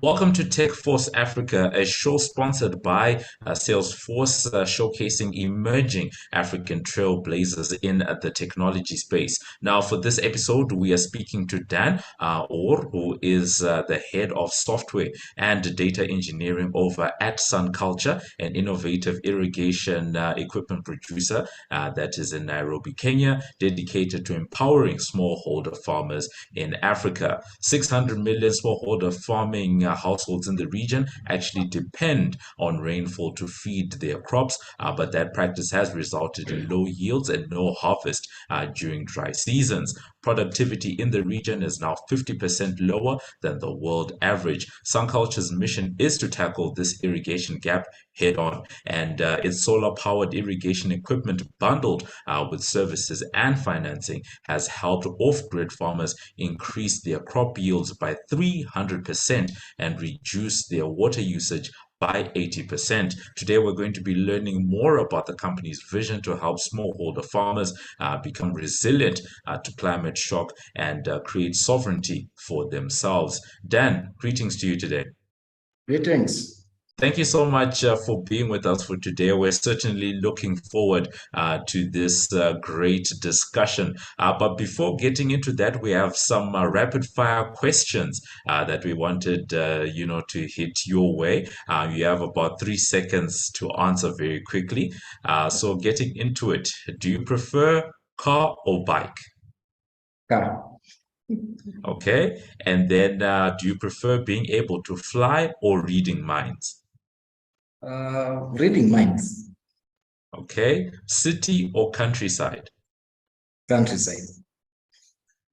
Welcome to Tech Force Africa, a show sponsored by Salesforce, showcasing emerging African trailblazers in the technology space. Now, for this episode, we are speaking to Dan Owuor, who is the head of software and data engineering over at SunCulture, an innovative irrigation equipment producer that is in Nairobi, Kenya, dedicated to empowering smallholder farmers in Africa. 600 million smallholder farming households in the region actually depend on rainfall to feed their crops, but that practice has resulted in low yields and no harvest during dry seasons. Productivity in the region is now 50% lower than the world average. SunCulture's mission is to tackle this irrigation gap head on, and its solar powered irrigation equipment bundled with services and financing has helped off grid farmers increase their crop yields by 300% and reduce their water usage by 80%. Today, we're going to be learning more about the company's vision to help smallholder farmers become resilient to climate shock and create sovereignty for themselves. Dan, greetings to you today. Greetings. Thank you so much for being with us for today. We're certainly looking forward to this great discussion. But before getting into that, we have some rapid fire questions that we wanted, to hit your way. You have about 3 seconds to answer very quickly. So getting into it, do you prefer car or bike? Car. Okay. And then do you prefer being able to fly or reading minds? Reading minds. Okay. City or countryside? Countryside.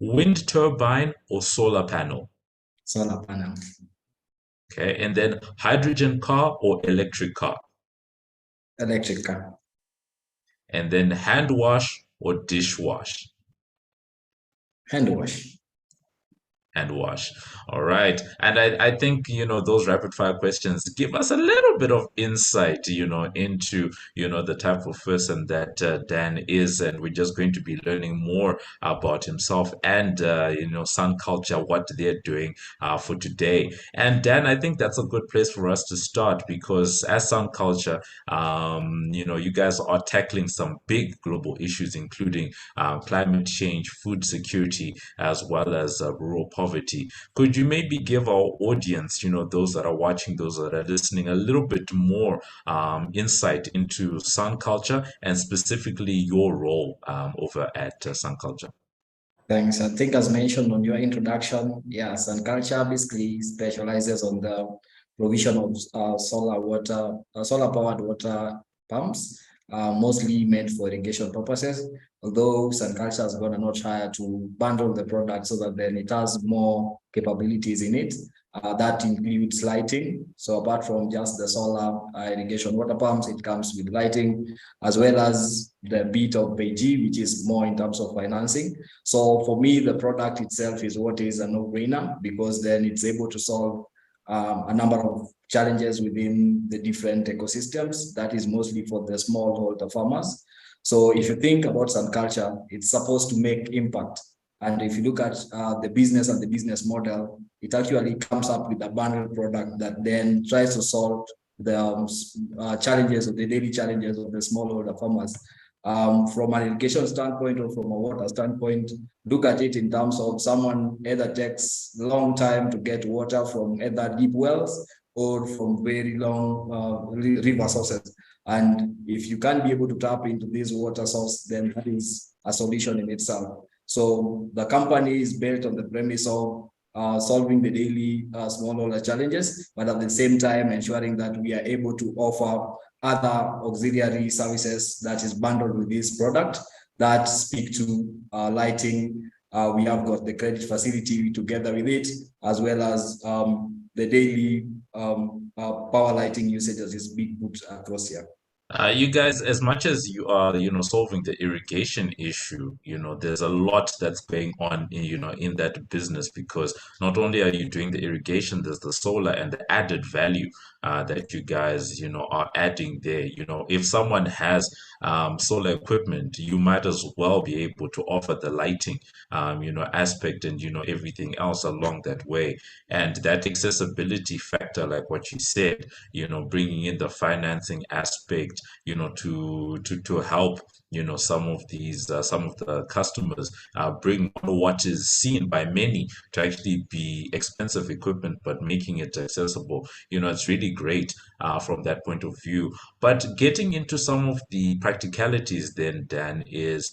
Wind turbine or solar panel? Solar panel. Okay. And then hydrogen car or electric car? Electric car. And then hand wash or dishwash? Hand wash. And wash. All right. And I think, those rapid fire questions give us a little bit of insight, into, the type of person that Dan is. And we're just going to be learning more about himself and, SunCulture, what they're doing for today. And Dan, I think that's a good place for us to start because as SunCulture, you guys are tackling some big global issues, including climate change, food security, as well as rural poverty. Could you maybe give our audience, those that are watching, those that are listening, a little bit more insight into SunCulture and specifically your role over at SunCulture? Thanks. I think as mentioned on your introduction, yes, SunCulture basically specializes on the provision of solar powered water pumps, mostly meant for irrigation purposes. Although SunCulture has gone a notch higher to bundle the product so that then it has more capabilities in it. That includes lighting. So apart from just the solar irrigation water pumps, it comes with lighting, as well as the bit of PG, which is more in terms of financing. So for me, the product itself is what is a no-brainer because then it's able to solve a number of challenges within the different ecosystems. That is mostly for the smallholder farmers. So if you think about SunCulture, it's supposed to make impact. And if you look at the business and the business model, it actually comes up with a bundled product that then tries to solve the challenges of the daily challenges of the smallholder farmers. From an irrigation standpoint or from a water standpoint, look at it in terms of someone either takes a long time to get water from either deep wells or from very long river sources. And if you can't be able to tap into this water source, then that is a solution in itself. So the company is built on the premise of solving the daily smallholder challenges, but at the same time ensuring that we are able to offer other auxiliary services that is bundled with this product that speak to lighting. We have got the credit facility together with it, as well as the daily power lighting usage that is being put across here. You guys, as much as you are, solving the irrigation issue, there's a lot that's going on in that business because not only are you doing the irrigation, there's the solar and the added value that you guys, are adding there. If someone has solar equipment, you might as well be able to offer the lighting, aspect and, everything else along that way. And that accessibility factor, like what you said, bringing in the financing aspect, to help some of the customers bring what is seen by many to actually be expensive equipment, but making it accessible. It's really great from that point of view. But getting into some of the practicalities, then, Dan, is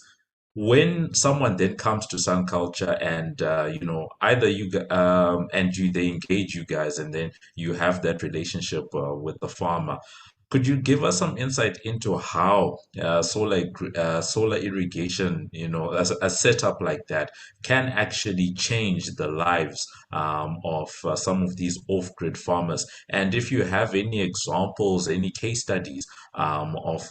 when someone then comes to SunCulture and either they engage you guys, and then you have that relationship with the farmer. Could you give us some insight into how solar irrigation, as a setup like that, can actually change the lives of some of these off-grid farmers? And if you have any examples, any case studies of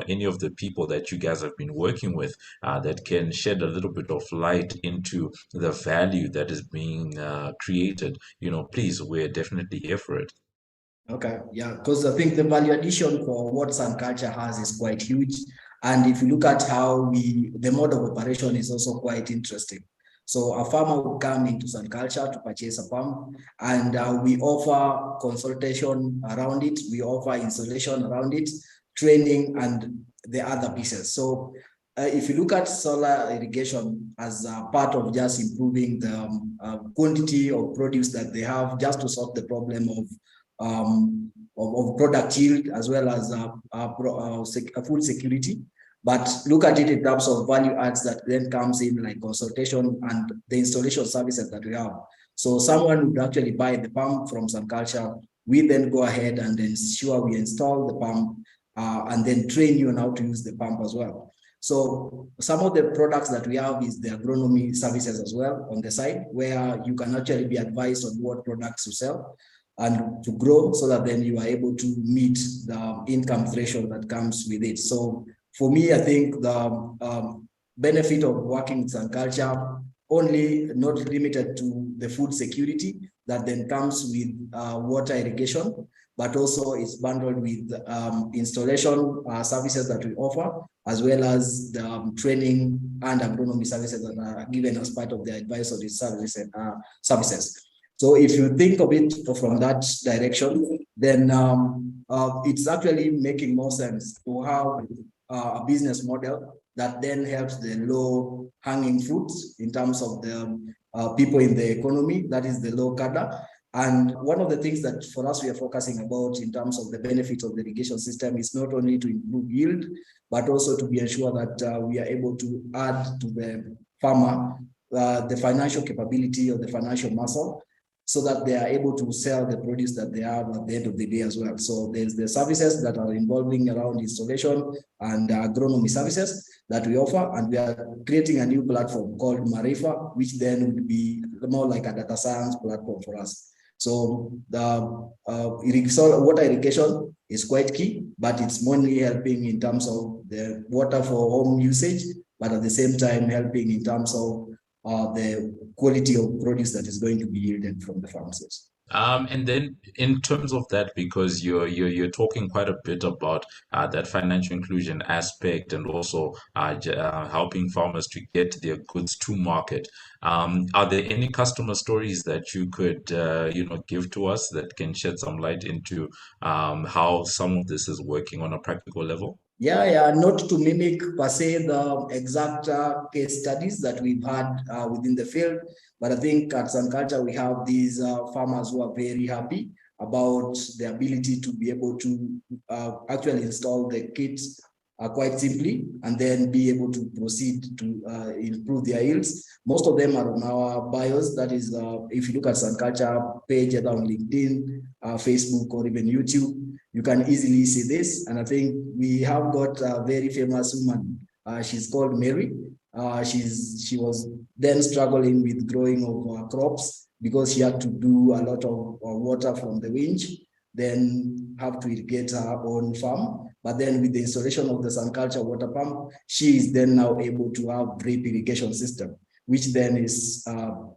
any of the people that you guys have been working with that can shed a little bit of light into the value that is being created, please, we're definitely here for it. Okay, yeah, because I think the value addition for what SunCulture has is quite huge. And if you look at how the mode of operation is also quite interesting. So a farmer will come into SunCulture to purchase a pump, and we offer consultation around it, we offer installation around it, training, and the other pieces. So if you look at solar irrigation as a part of just improving the quantity of produce that they have, just to solve the problem of product yield as well as food security. But look at it in terms of value adds that then comes in, like consultation and the installation services that we have. So someone would actually buy the pump from SunCulture. We then go ahead and ensure we install the pump and then train you on how to use the pump as well. So some of the products that we have is the agronomy services as well on the side, where you can actually be advised on what products to sell and to grow, so that then you are able to meet the income threshold that comes with it. So for me, I think the benefit of working with SunCulture only not limited to the food security that then comes with water irrigation, but also it's bundled with installation services that we offer, as well as the training and agronomy services that are given as part of the advisory services. So if you think of it from that direction, then it's actually making more sense to have a business model that then helps the low hanging fruits in terms of the people in the economy, that is the low cadre. And one of the things that for us we are focusing about in terms of the benefits of the irrigation system is not only to improve yield, but also to be ensured that we are able to add to the farmer the financial capability or the financial muscle, so that they are able to sell the produce that they have at the end of the day as well. So there's the services that are involving around installation and agronomy services that we offer, and we are creating a new platform called Marifa, which then would be more like a data science platform for us. So the water irrigation is quite key, but it's mainly helping in terms of the water for home usage, but at the same time helping in terms of the quality of produce that is going to be yielded from the farms. And then in terms of that, because you're talking quite a bit about that financial inclusion aspect, and also helping farmers to get their goods to market. Are there any customer stories that you could give to us that can shed some light into how some of this is working on a practical level? Yeah, not to mimic per se the exact case studies that we've had within the field, but I think at SunCulture we have these farmers who are very happy about the ability to be able to actually install the kits quite simply, and then be able to proceed to improve their yields. Most of them are on our bios. That is, if you look at SunCulture page, either on LinkedIn, Facebook, or even YouTube, you can easily see this. And I think we have got a very famous woman. She's called Mary. She was then struggling with growing of crops because she had to do a lot of water from the winch. then have to irrigate her own farm. But then with the installation of the SunCulture water pump, she is then now able to have drip irrigation system, which then is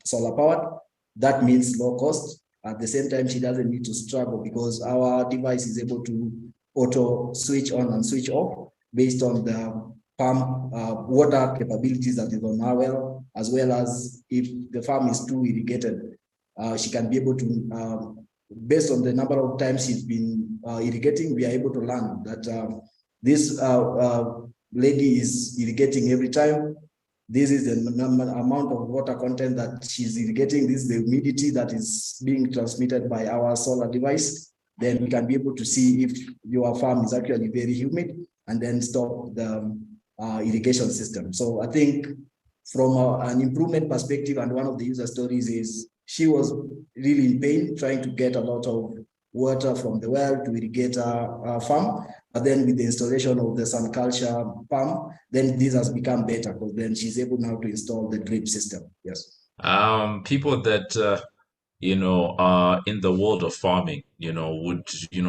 solar powered. That means low cost. At the same time, she doesn't need to struggle because our device is able to auto switch on and switch off based on the pump water capabilities that is on our well, as well as if the farm is too irrigated, she can be able to, based on the number of times she's been irrigating, we are able to learn that this lady is irrigating every time. This is the amount of water content that she's irrigating. This is the humidity that is being transmitted by our solar device. Then we can be able to see if your farm is actually very humid and then stop the irrigation system. So I think from an improvement perspective, and one of the user stories is she was really in pain trying to get a lot of water from the well to irrigate our farm. But then with the installation of the SunCulture pump, then this has become better because then she's able now to install the drip system. Yes. People that are in the world of farming, would,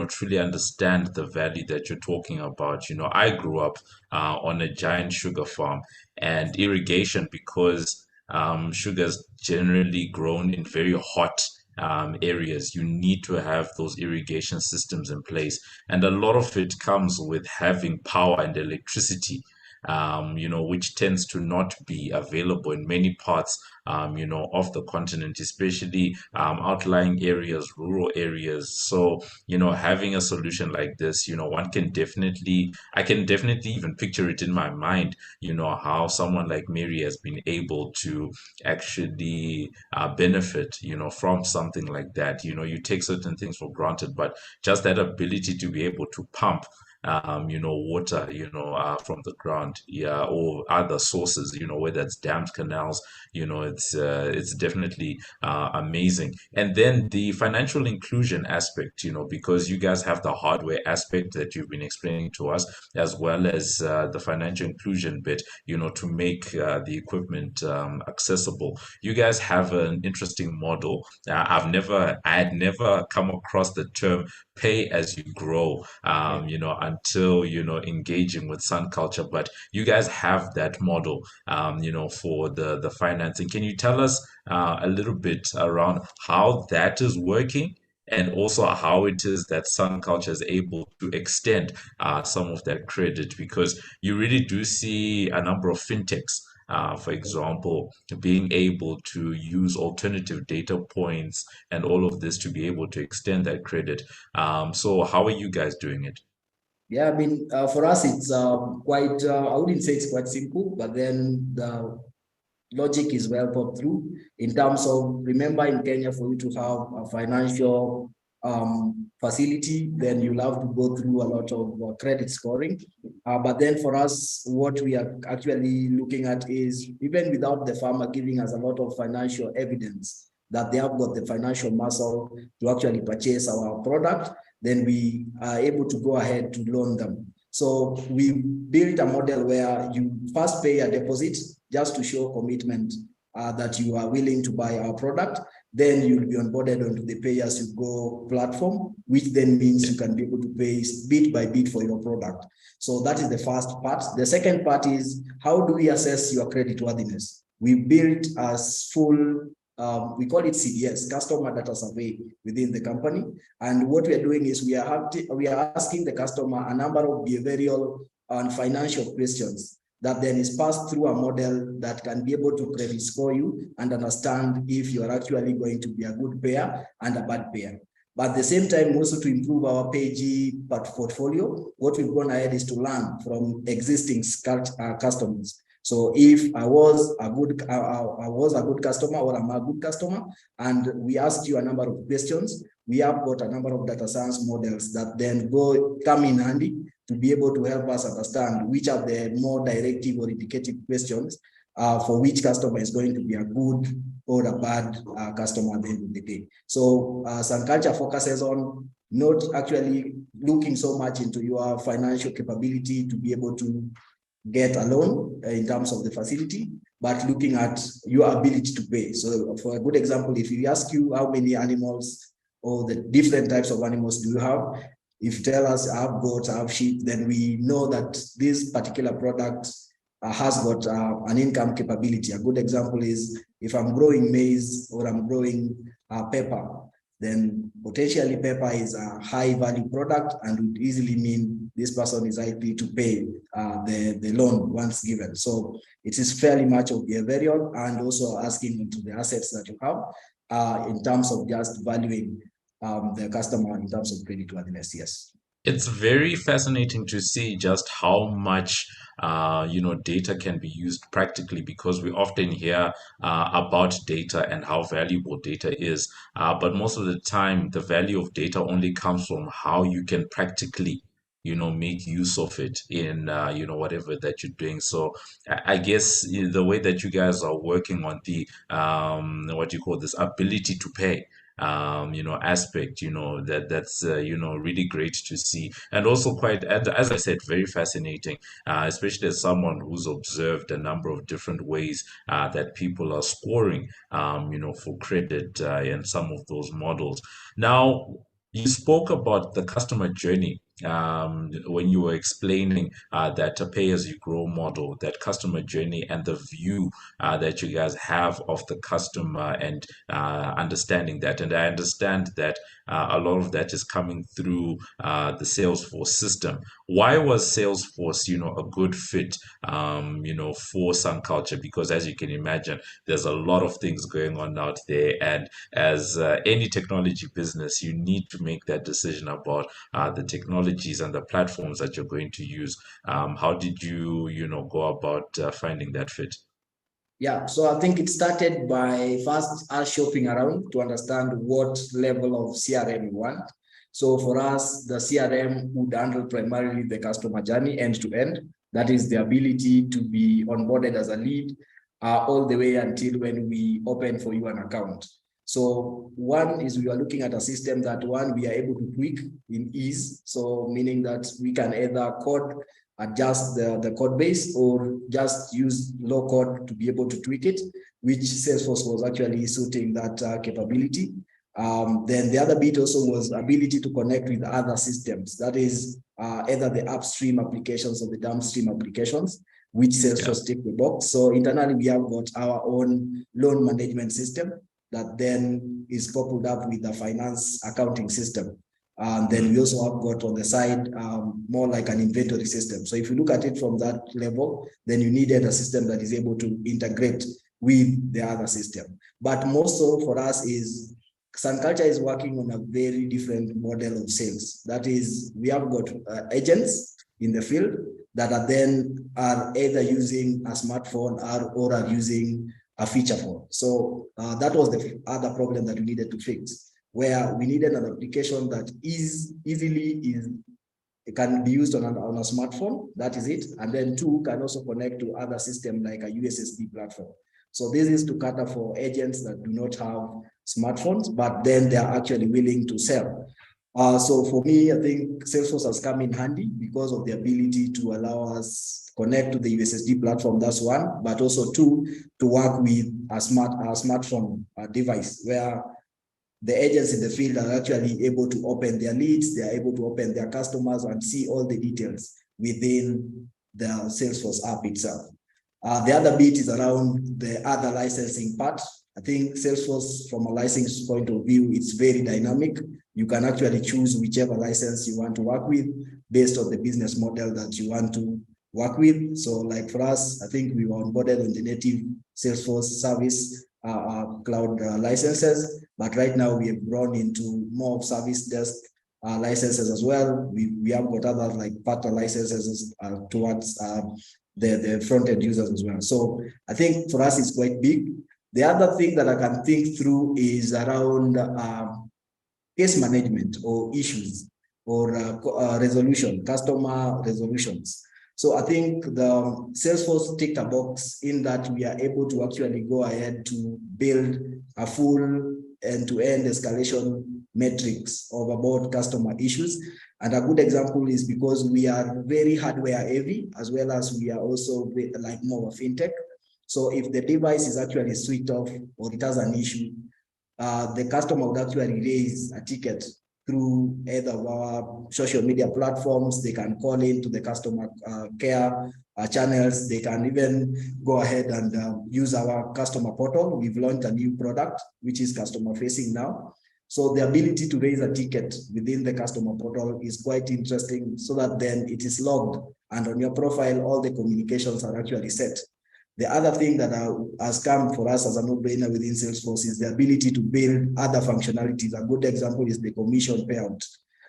truly understand the value that you're talking about. I grew up on a giant sugar farm, and irrigation, because sugar's generally grown in very hot areas. You need to have those irrigation systems in place, and a lot of it comes with having power and electricity. Which tends to not be available in many parts, of the continent, especially outlying areas, rural areas. So, having a solution like this, I can definitely even picture it in my mind, how someone like Mary has been able to actually benefit, from something like that. You take certain things for granted, but just that ability to be able to pump water, from the ground, yeah, or other sources, whether it's dams, canals, it's definitely amazing. And then the financial inclusion aspect, because you guys have the hardware aspect that you've been explaining to us, as well as the financial inclusion bit, to make the equipment accessible. You guys have an interesting model. I had never come across the term pay as you grow, until, engaging with SunCulture. But you guys have that model, for the financing. Can you tell us a little bit around how that is working? And also how it is that SunCulture is able to extend some of that credit, because you really do see a number of fintechs, for example, being able to use alternative data points and all of this to be able to extend that credit. So how are you guys doing it? Yeah, I mean, for us, it's quite, I wouldn't say it's quite simple, but then the logic is well thought through in terms of, remember, in Kenya, for you to have a financial facility, then you'll have to go through a lot of credit scoring. But then for us, what we are actually looking at is, even without the farmer giving us a lot of financial evidence that they have got the financial muscle to actually purchase our product, then we are able to go ahead to loan them. So we built a model where you first pay a deposit just to show commitment that you are willing to buy our product. Then you'll be onboarded onto the pay-as-you-go platform, which then means you can be able to pay bit by bit for your product. So that is the first part. The second part is, how do we assess your creditworthiness? We built a full, we call it CDS, customer data survey, within the company. And what we are doing is we are asking the customer a number of behavioral and financial questions that then is passed through a model that can be able to credit score you and understand if you are actually going to be a good payer and a bad payer. But at the same time, also to improve our PG portfolio, what we've gone ahead is to learn from existing customers. So if I was a good customer, or I'm a good customer, and we asked you a number of questions, we have got a number of data science models that then come in handy to be able to help us understand which are the more directive or indicative questions for which customer is going to be a good or a bad customer at the end of the day. So SunCulture focuses on not actually looking so much into your financial capability to be able to get a loan in terms of the facility, but looking at your ability to pay. So for a good example, if we ask you how many animals or the different types of animals do you have. If you tell us I have goats, I have sheep, then we know that this particular product has got an income capability. A good example is if I'm growing maize or I'm growing pepper, then potentially pepper is a high value product and would easily mean this person is likely to pay the loan once given. So it is fairly much of behavioral and also asking into the assets that you have in terms of just valuing the customer in terms of creditworthiness. Yes. It's very fascinating to see just how much data can be used practically, because we often hear about data and how valuable data is, but most of the time the value of data only comes from how you can practically make use of it in whatever that you're doing. So I guess the way that you guys are working on the what you call this ability to pay aspect, that's really great to see, and also quite, as I said, very fascinating, especially as someone who's observed a number of different ways that people are scoring, for credit in some of those models. Now, you spoke about the customer journey when you were explaining that a pay as you grow model, that customer journey and the view that you guys have of the customer, and understanding that. And I understand that a lot of that is coming through the Salesforce system. Why was Salesforce, a good fit, for SunCulture? Because as you can imagine, there's a lot of things going on out there. And as any technology business, you need to make that decision about the technologies and the platforms that you're going to use. How did you, go about finding that fit? Yeah, so I think it started by first us shopping around to understand what level of CRM we want. So for us, the CRM would handle primarily the customer journey end to end. That is the ability to be onboarded as a lead all the way until when we open for you an account. So one is we are looking at a system that we are able to tweak in ease. So meaning that we can either code adjust the code base or just use low code to be able to tweak it, which Salesforce was actually suiting that capability. Then the other bit also was ability to connect with other systems. That is either the upstream applications or the downstream applications, which Salesforce tick the box. So internally, we have got our own loan management system that then is coupled up with the finance accounting system. Then we also have got on the side more like an inventory system. So if you look at it from that level, then you needed a system that is able to integrate with the other system. But more so for us is SunCulture is working on a very different model of sales. That is, we have got agents in the field that are either using a smartphone or are using a feature phone. So that was the other problem that we needed to fix, where we needed an application that it can be used on a smartphone, that is it. And then two, can also connect to other systems like a USSD platform. So this is to cater for agents that do not have smartphones, but then they are actually willing to sell. So for me, I think Salesforce has come in handy because of the ability to allow us connect to the USSD platform. That's one, but also two, to work with a smartphone device where the agents in the field are actually able to open their leads, they are able to open their customers and see all the details within the Salesforce app itself. The other bit is around the other licensing part. I think Salesforce, from a licensing point of view, it's very dynamic. You can actually choose whichever license you want to work with based on the business model that you want to work with. So like for us, I think we were onboarded on the native Salesforce service cloud licenses, but right now we have grown into more of service desk licenses as well. We have got other like partner licenses towards the front-end users as well. So I think for us it's quite big. The other thing that I can think through is around case management or issues or resolution, customer resolutions. So I think the Salesforce ticked a box in that we are able to actually go ahead to build a full end-to-end escalation metrics of about customer issues. And a good example is because we are very hardware heavy, as well as we are also like more of fintech. So if the device is actually switched off or it has an issue, the customer would actually raise a ticket through either of our social media platforms. They can call into the customer care channels. They can even go ahead and use our customer portal. We've launched a new product, which is customer facing now. So the ability to raise a ticket within the customer portal is quite interesting, so that then it is logged, and on your profile, all the communications are actually set. The other thing that has come for us as a no-brainer within Salesforce is the ability to build other functionalities. A good example is the commission payout.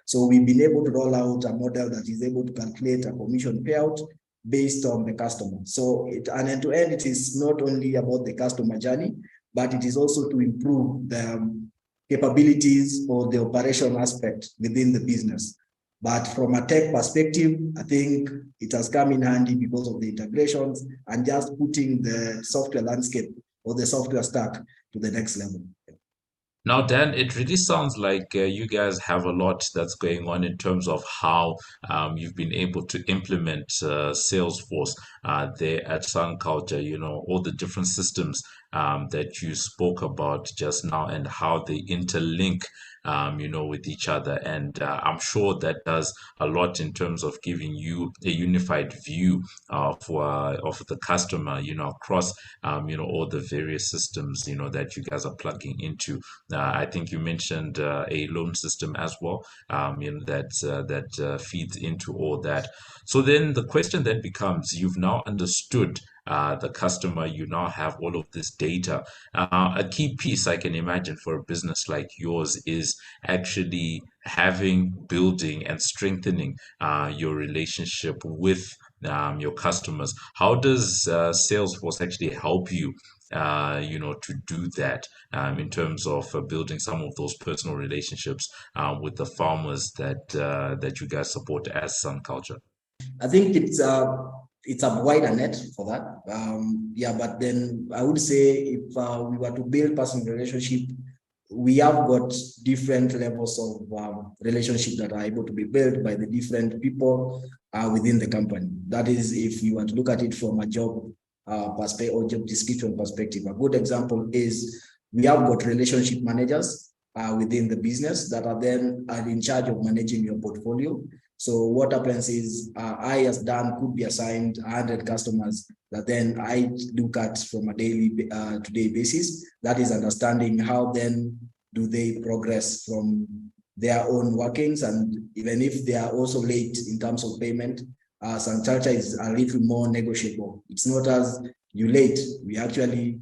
So we've been able to roll out a model that is able to calculate a commission payout based on the customer. So and end-to-end, it is not only about the customer journey, but it is also to improve the capabilities or the operation aspect within the business. But from a tech perspective, I think it has come in handy because of the integrations and just putting the software landscape or the software stack to the next level. Now, Dan, it really sounds like you guys have a lot that's going on in terms of how you've been able to implement Salesforce there at SunCulture, all the different systems that you spoke about just now and how they interlink, with each other. And I'm sure that does a lot in terms of giving you a unified view of the customer, across, all the various systems, that you guys are plugging into. I think you mentioned a loan system as well, that feeds into all that. So then the question then becomes: you've now understood the customer, you now have all of this data. A key piece I can imagine for a business like yours is actually building, and strengthening your relationship with your customers. How does Salesforce actually help you? To do that in terms of building some of those personal relationships with the farmers that you guys support as SunCulture. I think it's a wider net for that. Yeah, but then I would say if we were to build personal relationship, we have got different levels of relationship that are able to be built by the different people within the company. That is, if you were to look at it from a job perspective or job description perspective. A good example is we have got relationship managers within the business that are in charge of managing your portfolio. So what happens is I, as Dan, could be assigned 100 customers that then I look at from a daily to day basis. That is understanding how then do they progress from their own workings, and even if they are also late in terms of payment, SunCulture is a little more negotiable. It's not as you late, we actually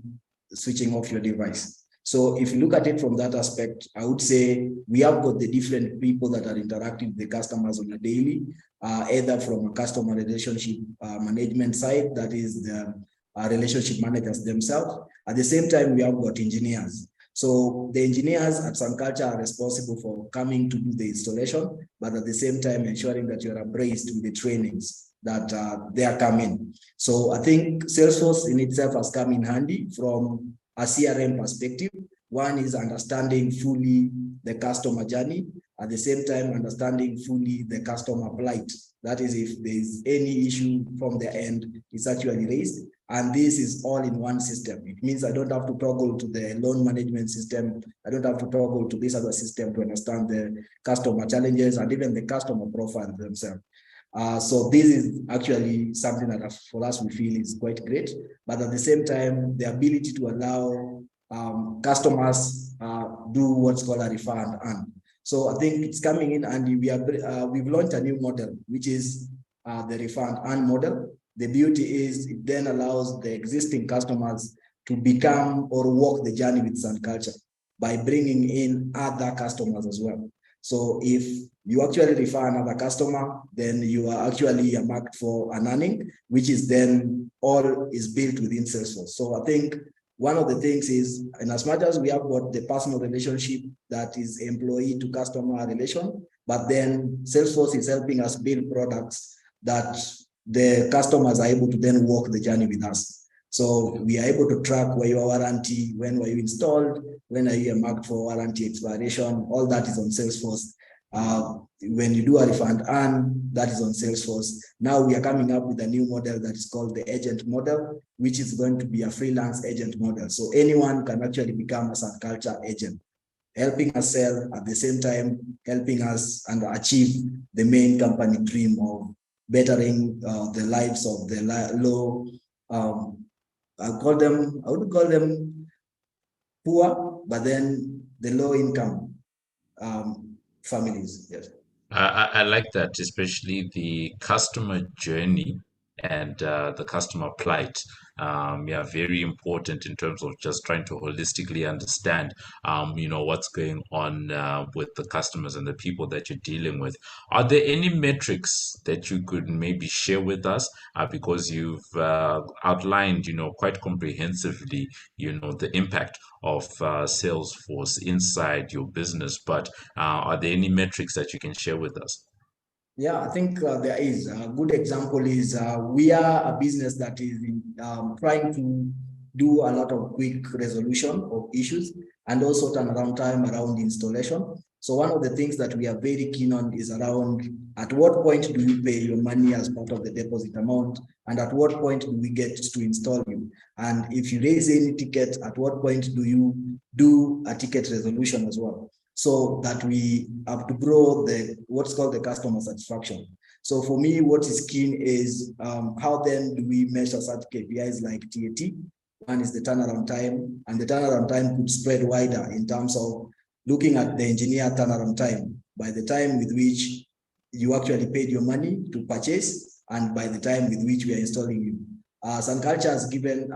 switching off your device. So if you look at it from that aspect, I would say we have got the different people that are interacting with the customers on a daily, either from a customer relationship management side, that is the relationship managers themselves. At the same time, we have got engineers. So the engineers at SunCulture are responsible for coming to do the installation, but at the same time ensuring that you're embraced with the trainings that they are coming. So I think Salesforce in itself has come in handy from a CRM perspective. One is understanding fully the customer journey, at the same time understanding fully the customer plight. That is, if there's any issue from their end, it's actually raised. And this is all in one system. It means I don't have to toggle to the loan management system. I don't have to toggle to this other system to understand the customer challenges and even the customer profile themselves. So this is actually something that for us we feel is quite great. But at the same time, the ability to allow customers do what's called a refer and earn. So I think it's coming in, and we've launched a new model, which is the refer and earn model. The beauty is it then allows the existing customers to become or walk the journey with SunCulture by bringing in other customers as well. So if you actually refer another customer, then you are actually marked for an earning, which is then all is built within Salesforce. So I think one of the things is, in as much as we have got the personal relationship that is employee to customer relation, but then Salesforce is helping us build products that the customers are able to then walk the journey with us. So we are able to track where your warranty, when were you installed, when are you marked for warranty expiration, all that is on Salesforce. when you do a refund, and that is on Salesforce. Now we are coming up with a new model that is called the agent model, which is going to be a freelance agent model. So anyone can actually become a SunCulture agent, helping us sell at the same time, helping us and achieve the main company dream of bettering the lives of the low, I would call them poor, but then the low income families. Yes. I like that, especially the customer journey and the customer plight. Yeah, very important in terms of just trying to holistically understand, what's going on with the customers and the people that you're dealing with. Are there any metrics that you could maybe share with us? Because you've outlined, quite comprehensively, the impact of Salesforce inside your business. But are there any metrics that you can share with us? Yeah, I think there is. A good example is we are a business that is trying to do a lot of quick resolution of issues and also turnaround time around installation. So one of the things that we are very keen on is around at what point do you pay your money as part of the deposit amount, and at what point do we get to install you? And if you raise any ticket, at what point do you do a ticket resolution as well? So that we have to grow the what's called the customer satisfaction. So for me, what is key is how then do we measure such KPIs like TAT? One is the turnaround time, and the turnaround time could spread wider in terms of looking at the engineer turnaround time by the time with which you actually paid your money to purchase, and by the time with which we are installing you. SunCulture has given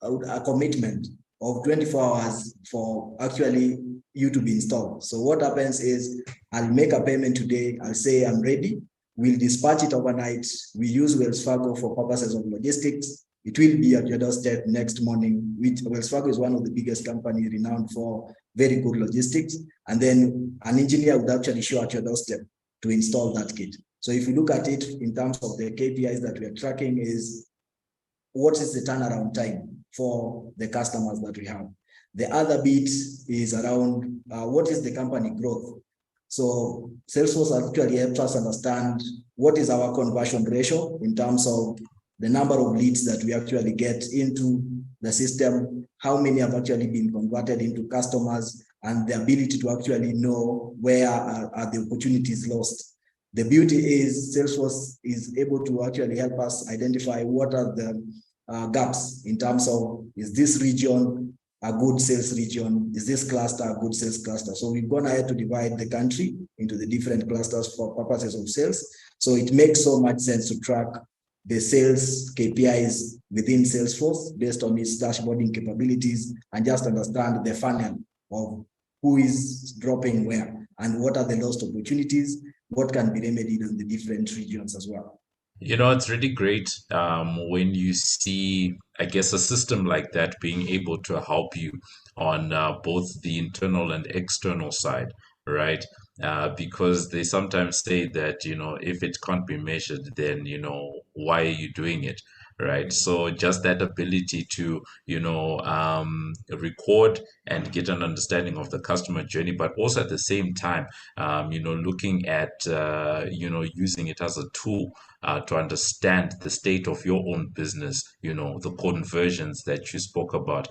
a commitment of 24 hours for actually you to be installed. So what happens is I'll make a payment today. I'll say I'm ready. We'll dispatch it overnight. We use Wells Fargo for purposes of logistics. It will be at your doorstep next morning, which Wells Fargo is one of the biggest companies renowned for very good logistics. And then an engineer would actually show at your doorstep to install that kit. So if you look at it in terms of the KPIs that we are tracking is what is the turnaround time for the customers that we have. The other bit is around what is the company growth. So Salesforce actually helps us understand what is our conversion ratio in terms of the number of leads that we actually get into the system, how many have actually been converted into customers, and the ability to actually know where are the opportunities lost. The beauty is Salesforce is able to actually help us identify what are the gaps in terms of, is this region a good sales region? Is this cluster a good sales cluster? So we've gone ahead to divide the country into the different clusters for purposes of sales. So it makes so much sense to track the sales KPIs within Salesforce based on its dashboarding capabilities and just understand the funnel of who is dropping where and what are the lost opportunities, what can be remedied in the different regions as well. It's really great when you see, I guess, a system like that being able to help you on both the internal and external side, right? Because they sometimes say that, if it can't be measured, then, why are you doing it? Right. So just that ability to, record and get an understanding of the customer journey, but also at the same time, looking at, using it as a tool to understand the state of your own business, the conversions that you spoke about,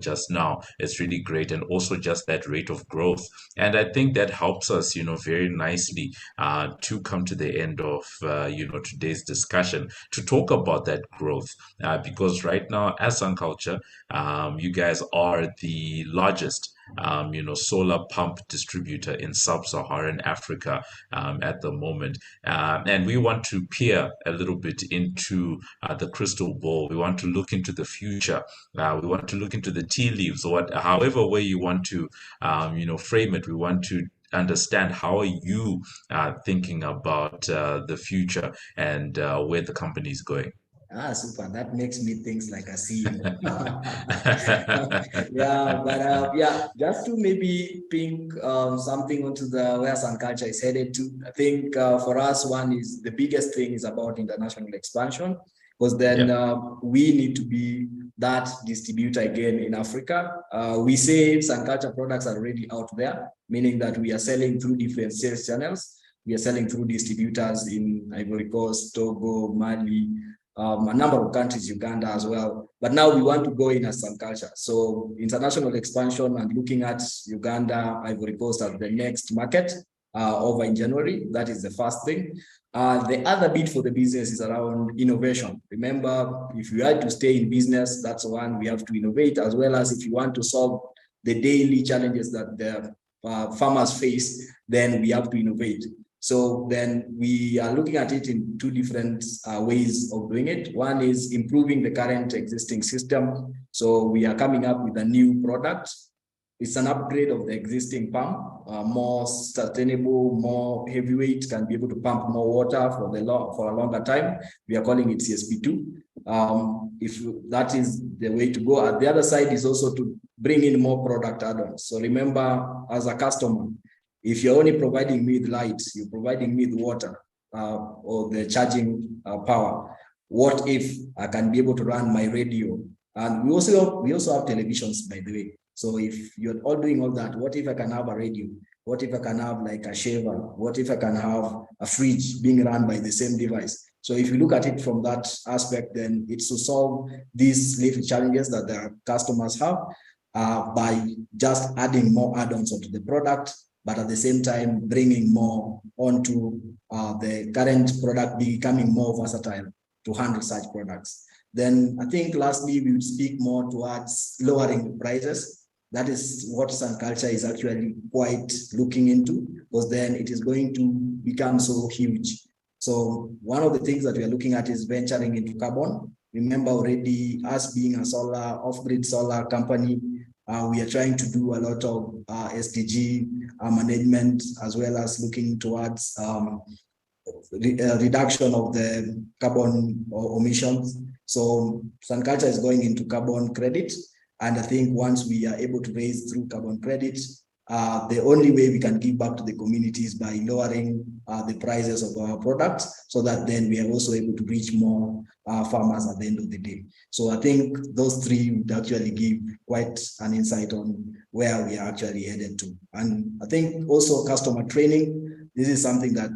just now. It's really great. And also just that rate of growth. And I think that helps us, very nicely to come to the end of, today's discussion to talk about that growth. Because right now, as SunCulture, you guys are the largest solar pump distributor in sub-Saharan Africa at the moment. And we want to peer a little bit into the crystal ball. We want to look into the future. We want to look into the tea leaves, or however way you want to, frame it. We want to understand how are you thinking about the future and where the company is going. Super. That makes me think like a CEO. Yeah, but yeah, just to maybe ping something onto the where SunCulture is headed to. I think for us, one is the biggest thing is about international expansion, because then Yeah. we need to be that distributor again in Africa. We say SunCulture products are already out there, meaning that we are selling through different sales channels. We are selling through distributors in Ivory Coast, Togo, Mali, a number of countries, Uganda as well. But now we want to go in as SunCulture. So international expansion and looking at Uganda, Ivory Coast as the next market over in January. That is the first thing. The other bit for the business is around innovation. Remember, if you are to stay in business, that's one, we have to innovate, as well as if you want to solve the daily challenges that the farmers face, then we have to innovate. So then we are looking at it in two different ways of doing it. One is improving the current existing system. So we are coming up with a new product. It's an upgrade of the existing pump, more sustainable, more heavyweight, can be able to pump more water for a longer time. We are calling it CSP2. If that is the way to go. The other side is also to bring in more product add-ons. So remember, as a customer, if you're only providing me with lights, you're providing me with water or the charging power. What if I can be able to run my radio? And we also have televisions, by the way. So if you're all doing all that, what if I can have a radio? What if I can have like a shaver? What if I can have a fridge being run by the same device? So if you look at it from that aspect, then it's to solve these little challenges that the customers have by just adding more add-ons onto the product, but at the same time bringing more onto the current product, becoming more versatile to handle such products. Then I think lastly, we would speak more towards lowering prices. That is what SunCulture is actually quite looking into, because then it is going to become so huge. So one of the things that we are looking at is venturing into carbon. Remember already, us being a solar, off-grid solar company, we are trying to do a lot of SDG management, as well as looking towards reduction of the carbon emissions. So SunCulture is going into carbon credit. And I think once we are able to raise through carbon credit, the only way we can give back to the community is by lowering the prices of our products, so that then we are also able to reach more farmers at the end of the day. So I think those three would actually give quite an insight on where we are actually headed to. And I think also customer training, this is something that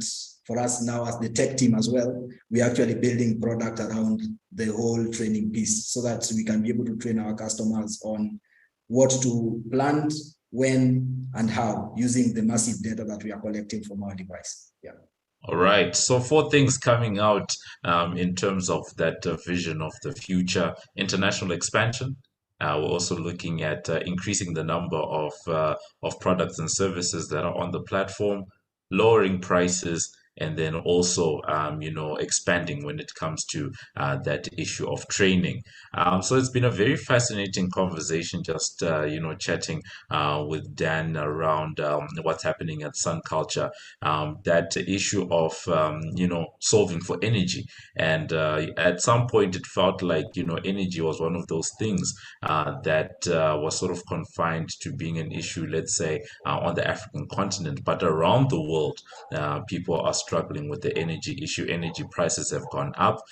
for us now as the tech team as well, we're actually building product around the whole training piece, so that we can be able to train our customers on what to plant, when, and how, using the massive data that we are collecting from our device. Yeah. All right. So four things coming out in terms of that vision of the future: international expansion. We're also looking at increasing the number of products and services that are on the platform, lowering prices, and then also expanding when it comes to that issue of training. So it's been a very fascinating conversation, just chatting with Dan around what's happening at SunCulture, that issue of solving for energy. And at some point it felt like energy was one of those things that was sort of confined to being an issue, let's say, on the African continent, but around the world people are struggling with the energy issue. Energy prices have gone up.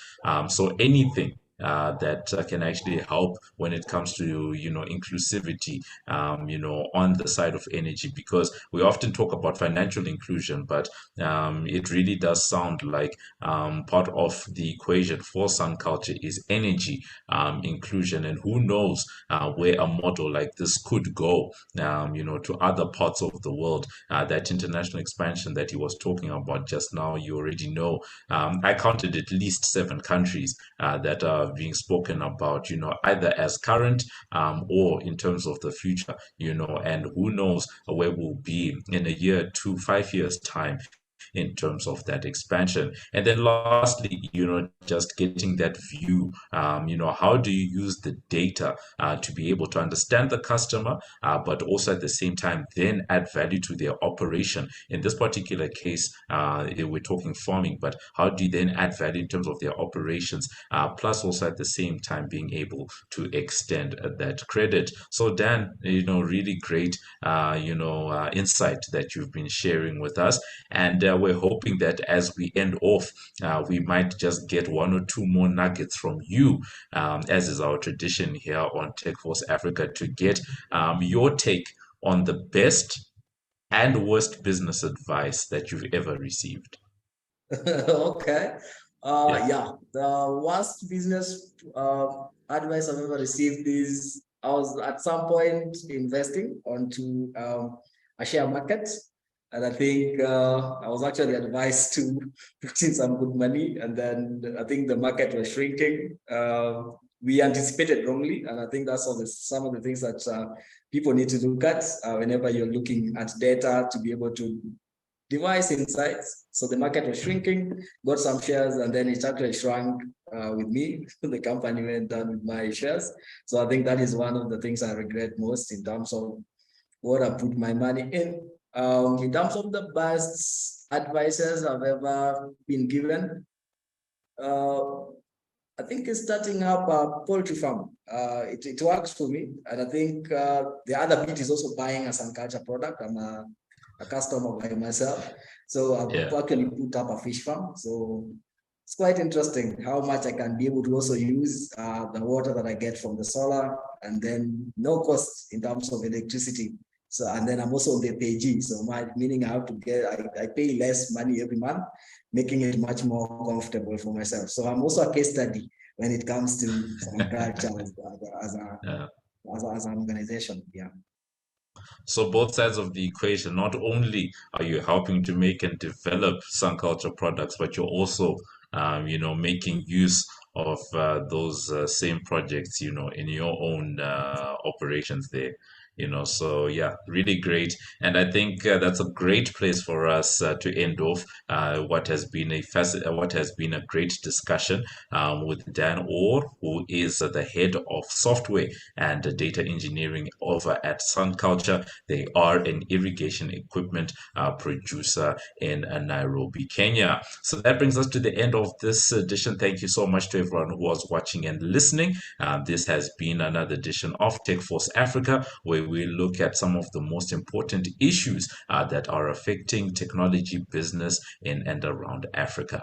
So anything that can actually help when it comes to inclusivity on the side of energy, because we often talk about financial inclusion, but it really does sound like part of the equation for SunCulture is energy inclusion. And who knows where a model like this could go to other parts of the world. That international expansion that he was talking about just now, you already know, I counted at least 7 countries that are being spoken about, either as current or in terms of the future, and who knows where we'll be in a year, 2, 5 years time in terms of that expansion. And then lastly, just getting that view, how do you use the data to be able to understand the customer, but also at the same time then add value to their operation. In this particular case, we're talking farming, but how do you then add value in terms of their operations, plus also at the same time being able to extend that credit. So Dan, really great, insight that you've been sharing with us. And we're hoping that as we end off, we might just get one or two more nuggets from you, as is our tradition here on TechForce Africa, to get your take on the best and worst business advice that you've ever received. Okay. Yeah, Yeah, the worst business advice I've ever received is I was at some point investing onto a share market. And I think I was actually advised to put in some good money. And then I think the market was shrinking. We anticipated wrongly. And I think that's all some of the things that people need to look at whenever you're looking at data to be able to device insights. So the market was shrinking, got some shares, and then it actually shrunk with me. The company went down with my shares. So I think that is one of the things I regret most in terms of what I put my money in. In terms of the best advices I've ever been given, uh, I think it's starting up a poultry farm. It works for me. And I think the other bit is also buying a SunCulture product. I'm a customer by myself. So yeah. I've actually put up a fish farm. So it's quite interesting how much I can be able to also use the water that I get from the solar and then no cost in terms of electricity. So, and then I'm also on the payee. So meaning I have to I pay less money every month, making it much more comfortable for myself. So I'm also a case study when it comes to some culture Yeah. as an organization. Yeah. So both sides of the equation, not only are you helping to make and develop some culture products, but you're also, making use of those same projects, in your own operations there. So yeah, really great. And I think that's a great place for us to end off what has been a great discussion with Dan Orr, who is the head of software and data engineering over at SunCulture. They are an irrigation equipment producer in Nairobi, Kenya. So that brings us to the end of this edition. Thank you so much to everyone who was watching and listening. This has been another edition of TechForce Africa, where we look at some of the most important issues that are affecting technology business in and around Africa.